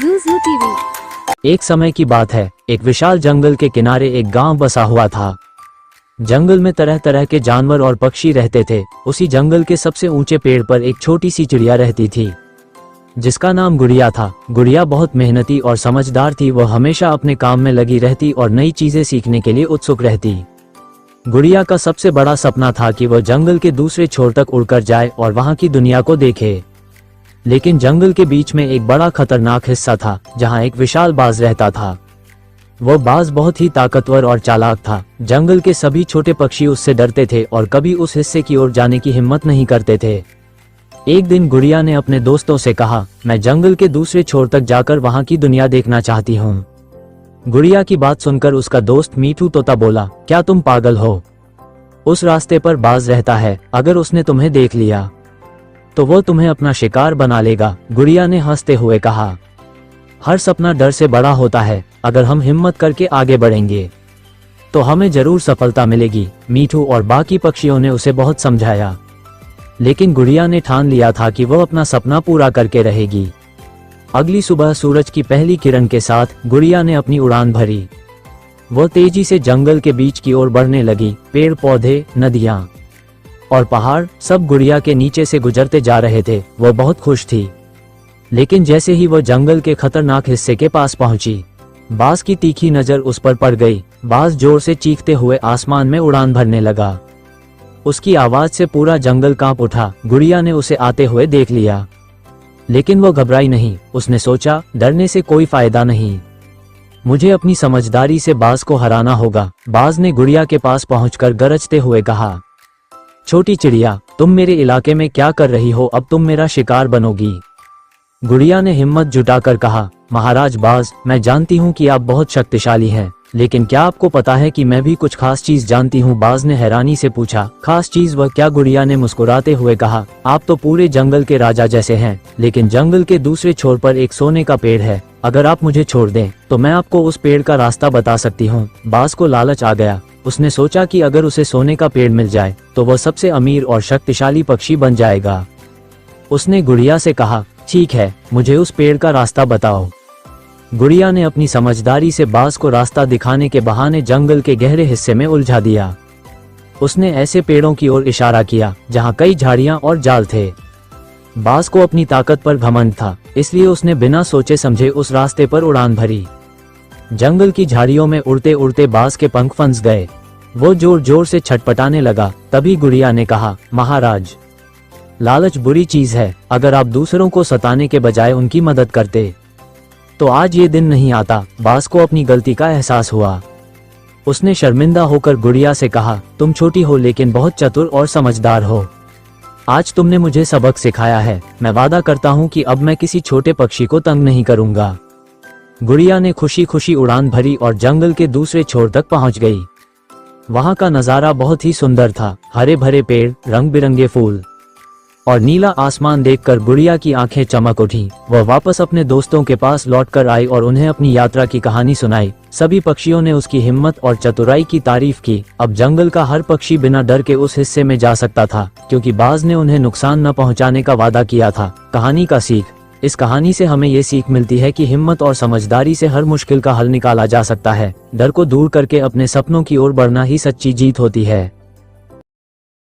Zuzu TV। एक समय की बात है, एक विशाल जंगल के किनारे एक गांव बसा हुआ था। जंगल में तरह तरह के जानवर और पक्षी रहते थे। उसी जंगल के सबसे ऊंचे पेड़ पर एक छोटी सी चिड़िया रहती थी, जिसका नाम गुड़िया था। गुड़िया बहुत मेहनती और समझदार थी। वह हमेशा अपने काम में लगी रहती और नई चीजें सीखने के लिए उत्सुक रहती। गुड़िया का सबसे बड़ा सपना था कि वह जंगल के दूसरे छोर तक उड़कर जाए और वहां की दुनिया को देखे। लेकिन जंगल के बीच में एक बड़ा खतरनाक हिस्सा था, जहां एक विशाल बाज रहता था। वह बाज बहुत ही ताकतवर और चालाक था। जंगल के सभी छोटे पक्षी उससे डरते थे और कभी उस हिस्से की ओर जाने की हिम्मत नहीं करते थे। एक दिन गुड़िया ने अपने दोस्तों से कहा, मैं जंगल के दूसरे छोर तक जाकर वहां की दुनिया देखना चाहती हूँ। गुड़िया की बात सुनकर उसका दोस्त मीठू तोता बोला, क्या तुम पागल हो? उस रास्ते पर बाज रहता है। अगर उसने तुम्हें देख लिया तो वो तुम्हें अपना शिकार बना लेगा। गुड़िया ने हंसते हुए कहा, हर सपना डर से बड़ा होता है। अगर हम हिम्मत करके आगे बढ़ेंगे तो हमें जरूर सफलता मिलेगी। मीठू और बाकी पक्षियों ने उसे बहुत समझाया, लेकिन गुड़िया ने ठान लिया था कि वह अपना सपना पूरा करके रहेगी। अगली सुबह सूरज की पहली किरण के साथ गुड़िया ने अपनी उड़ान भरी। वह तेजी से जंगल के बीच की ओर बढ़ने लगी। पेड़ पौधे, नदियां और पहाड़ सब गुड़िया के नीचे से गुजरते जा रहे थे। वह बहुत खुश थी। लेकिन जैसे ही वह जंगल के खतरनाक हिस्से के पास पहुंची, बाज की तीखी नजर उस पर पड़ गई। बाज जोर से चीखते हुए आसमान में उड़ान भरने लगा। उसकी आवाज से पूरा जंगल कांप उठा। गुड़िया ने उसे आते हुए देख लिया, लेकिन वो घबराई नहीं। उसने सोचा, डरने से कोई फायदा नहीं, मुझे अपनी समझदारी से बाज को हराना होगा। बाज ने गुड़िया के पास पहुंचकर गरजते हुए कहा, छोटी चिड़िया, तुम मेरे इलाके में क्या कर रही हो? अब तुम मेरा शिकार बनोगी। गुड़िया ने हिम्मत जुटाकर कहा, महाराज बाज, मैं जानती हूँ कि आप बहुत शक्तिशाली हैं, लेकिन क्या आपको पता है कि मैं भी कुछ खास चीज जानती हूँ? बाज ने हैरानी से पूछा, खास चीज वह क्या? गुड़िया ने मुस्कुराते हुए कहा, आप तो पूरे जंगल के राजा जैसे हैं, लेकिन जंगल के दूसरे छोर पर एक सोने का पेड़ है। अगर आप मुझे छोड़ दें तो मैं आपको उस पेड़ का रास्ता बता सकती हूँ। बाज को लालच आ गया। उसने सोचा कि अगर उसे सोने का पेड़ मिल जाए तो वह सबसे अमीर और शक्तिशाली पक्षी बन जाएगा। उसने गुड़िया से कहा, ठीक है, मुझे उस पेड़ का रास्ता बताओ। गुड़िया ने अपनी समझदारी से बाज को रास्ता दिखाने के बहाने जंगल के गहरे हिस्से में उलझा दिया। उसने ऐसे पेड़ों की ओर इशारा किया जहां कई झाड़ियां और जाल थे। बाज को अपनी ताकत पर घमंड था, इसलिए उसने बिना सोचे समझे उस रास्ते पर उड़ान भरी। जंगल की झाड़ियों में उड़ते उड़ते बाज के पंख फंस गए। वो जोर जोर से छटपटाने लगा। तभी गुड़िया ने कहा, महाराज, लालच बुरी चीज है। अगर आप दूसरों को सताने के बजाय उनकी मदद करते तो आज ये दिन नहीं आता। बाज को अपनी गलती का एहसास हुआ। उसने शर्मिंदा होकर गुड़िया से कहा, तुम छोटी हो लेकिन बहुत चतुर और समझदार हो। आज तुमने मुझे सबक सिखाया है। मैं वादा करता हूँ कि अब मैं किसी छोटे पक्षी को तंग नहीं करूंगा। गुड़िया ने खुशी खुशी उड़ान भरी और जंगल के दूसरे छोर तक पहुंच गई। वहां का नजारा बहुत ही सुंदर था। हरे भरे पेड़, रंग बिरंगे फूल और नीला आसमान देखकर गुड़िया की आंखें चमक उठी। वह वापस अपने दोस्तों के पास लौटकर आई और उन्हें अपनी यात्रा की कहानी सुनाई। सभी पक्षियों ने उसकी हिम्मत और चतुराई की तारीफ की। अब जंगल का हर पक्षी बिना डर के उस हिस्से में जा सकता था, क्योंकि बाज ने उन्हें नुकसान न पहुंचाने का वादा किया था। कहानी का सीख। इस कहानी से हमें ये सीख मिलती है कि हिम्मत और समझदारी से हर मुश्किल का हल निकाला जा सकता है। डर को दूर करके अपने सपनों की ओर बढ़ना ही सच्ची जीत होती है।